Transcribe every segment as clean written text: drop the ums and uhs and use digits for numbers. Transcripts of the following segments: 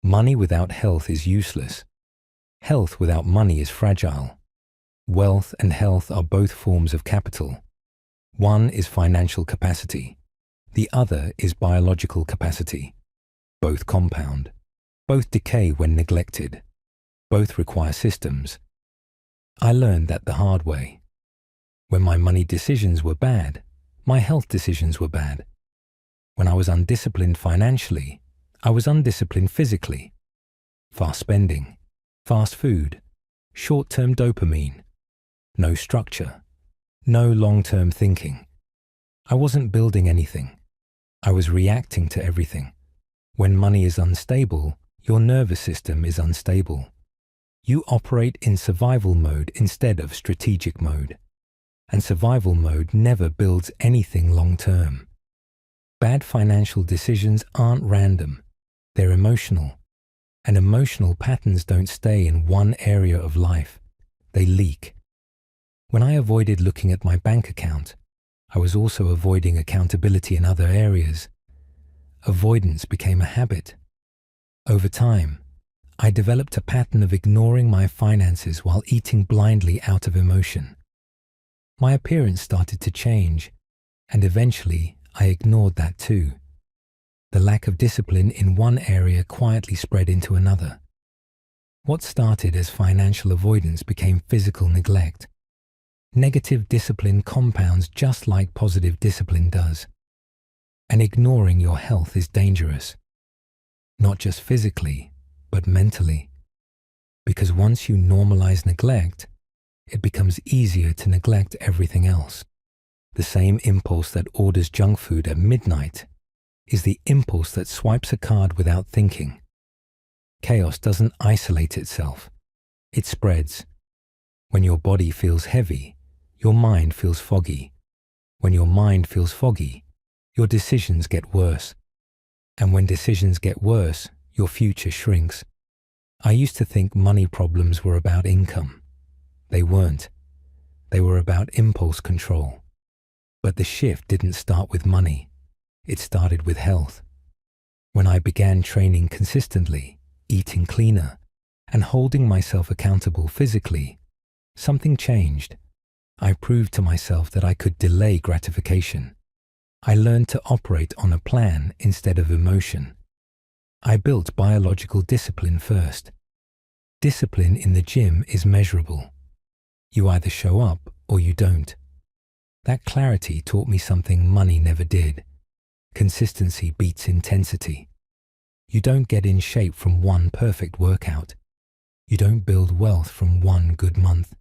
Money without health is useless. Health without money is fragile. Wealth and health are both forms of capital. One is financial capacity. The other is biological capacity. Both compound. Both decay when neglected. Both require systems. I learned that the hard way. When my money decisions were bad, my health decisions were bad. When I was undisciplined financially, I was undisciplined physically. Fast spending, fast food, short-term dopamine, no structure, no long-term thinking. I wasn't building anything. I was reacting to everything. When money is unstable, your nervous system is unstable. You operate in survival mode instead of strategic mode. And survival mode never builds anything long-term. Bad financial decisions aren't random. They're emotional. And emotional patterns don't stay in one area of life. They leak. When I avoided looking at my bank account, I was also avoiding accountability in other areas. Avoidance became a habit. Over time, I developed a pattern of ignoring my finances while eating blindly out of emotion. My appearance started to change, and eventually I ignored that too. The lack of discipline in one area quietly spread into another. What started as financial avoidance became physical neglect. Negative discipline compounds just like positive discipline does. And ignoring your health is dangerous. Not just physically, but mentally. Because once you normalize neglect, it becomes easier to neglect everything else. The same impulse that orders junk food at midnight is the impulse that swipes a card without thinking. Chaos doesn't isolate itself. It spreads. When your body feels heavy, your mind feels foggy. When your mind feels foggy, your decisions get worse. And when decisions get worse, your future shrinks. I used to think money problems were about income. They weren't. They were about impulse control. But the shift didn't start with money. It started with health. When I began training consistently, eating cleaner, and holding myself accountable physically, something changed. I proved to myself that I could delay gratification. I learned to operate on a plan instead of emotion. I built biological discipline first. Discipline in the gym is measurable. You either show up or you don't. That clarity taught me something money never did. Consistency beats intensity. You don't get in shape from one perfect workout. You don't build wealth from one good month.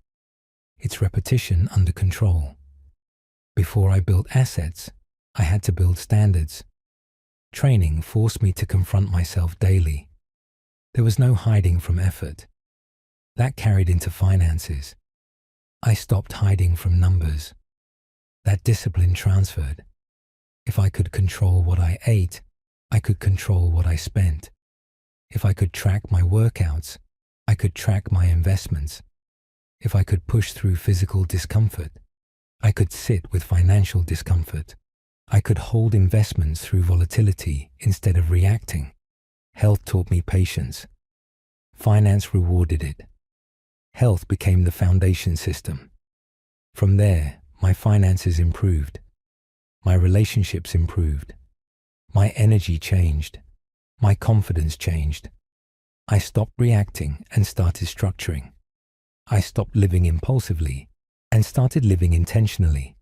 It's repetition under control. Before I built assets, I had to build standards. Training forced me to confront myself daily. There was no hiding from effort. That carried into finances. I stopped hiding from numbers. That discipline transferred. If I could control what I ate, I could control what I spent. If I could track my workouts, I could track my investments. If I could push through physical discomfort, I could sit with financial discomfort. I could hold investments through volatility instead of reacting. Health taught me patience. Finance rewarded it. Health became the foundation system. From there, my finances improved. My relationships improved. My energy changed. My confidence changed. I stopped reacting and started structuring. I stopped living impulsively and started living intentionally.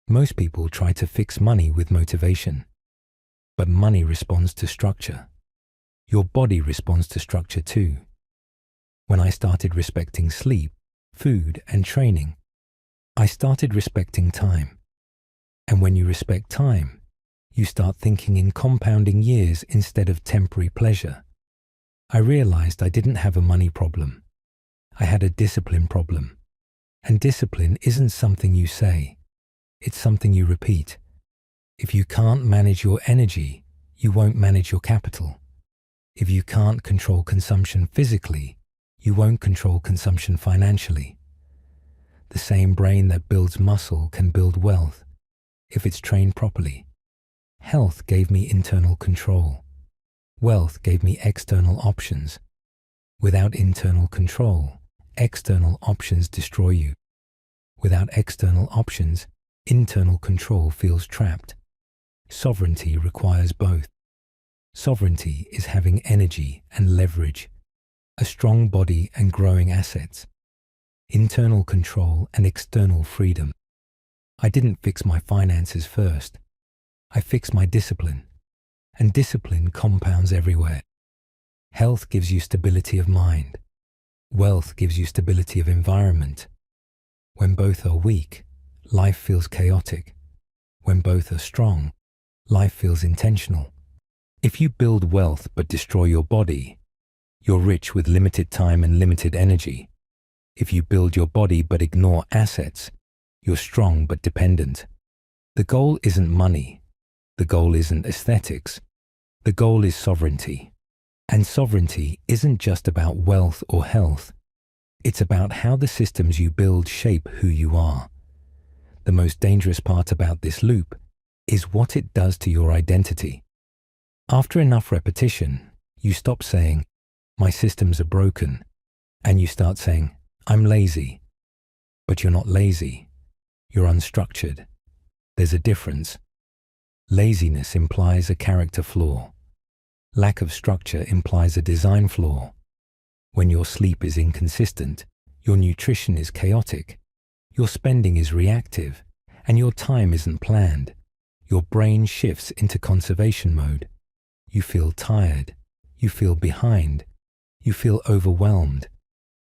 Most people try to fix money with motivation. But money responds to structure. Your body responds to structure too. When I started respecting sleep, food, and training, I started respecting time. And when you respect time, you start thinking in compounding years instead of temporary pleasure. I realized I didn't have a money problem. I had a discipline problem. And discipline isn't something you say. It's something you repeat. If you can't manage your energy, you won't manage your capital. If you can't control consumption physically, you won't control consumption financially. The same brain that builds muscle can build wealth if it's trained properly. Health gave me internal control. Wealth gave me external options. Without internal control, external options destroy you. Without external options, internal control feels trapped. Sovereignty requires both. Sovereignty is having energy and leverage, a strong body and growing assets, internal control and external freedom. I didn't fix my finances first. I fixed my discipline, and discipline compounds everywhere. Health gives you stability of mind. Wealth gives you stability of environment. When both are weak, life feels chaotic. When both are strong, life feels intentional. If you build wealth but destroy your body, you're rich with limited time and limited energy. If you build your body but ignore assets, you're strong but dependent. The goal isn't money. The goal isn't aesthetics. The goal is sovereignty. And sovereignty isn't just about wealth or health. It's about how the systems you build shape who you are. The most dangerous part about this loop is what it does to your identity. After enough repetition, you stop saying, "My systems are broken," and you start saying, "I'm lazy." But you're not lazy. You're unstructured. There's a difference. Laziness implies a character flaw. Lack of structure implies a design flaw. When your sleep is inconsistent, your nutrition is chaotic, your spending is reactive, and your time isn't planned, your brain shifts into conservation mode. You feel tired, you feel behind, you feel overwhelmed,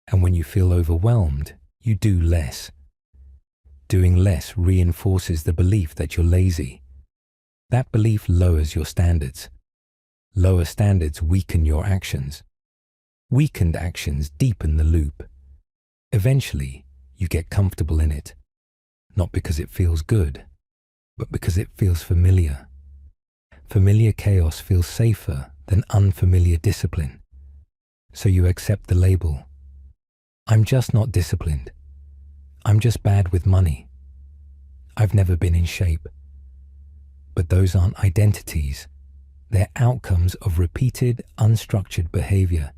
and when you feel overwhelmed, you do less. Doing less reinforces the belief that you're lazy. That belief lowers your standards. Lower standards weaken your actions. Weakened actions deepen the loop. Eventually, you get comfortable in it, not because it feels good, but because it feels familiar. Familiar chaos feels safer than unfamiliar discipline. So you accept the label. I'm just not disciplined. I'm just bad with money. I've never been in shape. But those aren't identities. They're outcomes of repeated, unstructured behavior.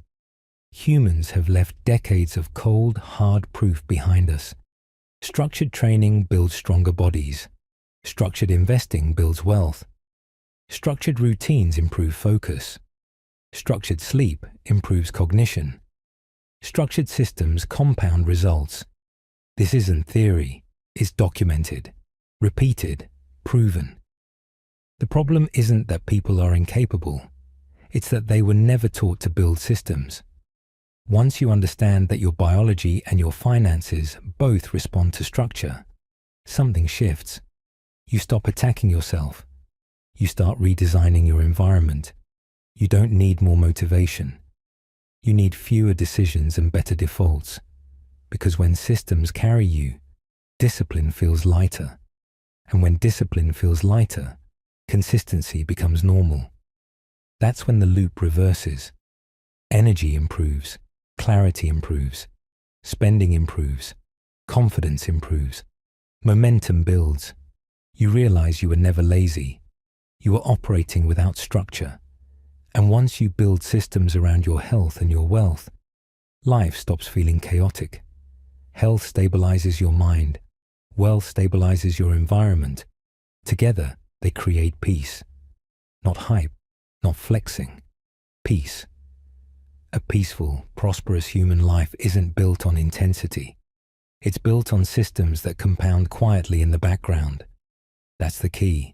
Humans have left decades of cold, hard proof behind us. Structured training builds stronger bodies. Structured investing builds wealth. Structured routines improve focus. Structured sleep improves cognition. Structured systems compound results. This isn't theory. It's documented, repeated, proven. The problem isn't that people are incapable. It's that they were never taught to build systems. Once you understand that your biology and your finances both respond to structure, something shifts. You stop attacking yourself. You start redesigning your environment. You don't need more motivation. You need fewer decisions and better defaults. Because when systems carry you, discipline feels lighter. And when discipline feels lighter, consistency becomes normal. That's when the loop reverses. Energy improves, clarity improves, spending improves, confidence improves, momentum builds. You realize you were never lazy. You were operating without structure. And once you build systems around your health and your wealth, life stops feeling chaotic. Health stabilizes your mind. Wealth stabilizes your environment. Together, they create peace. Not hype, not flexing. Peace. A peaceful, prosperous human life isn't built on intensity. It's built on systems that compound quietly in the background. That's the key.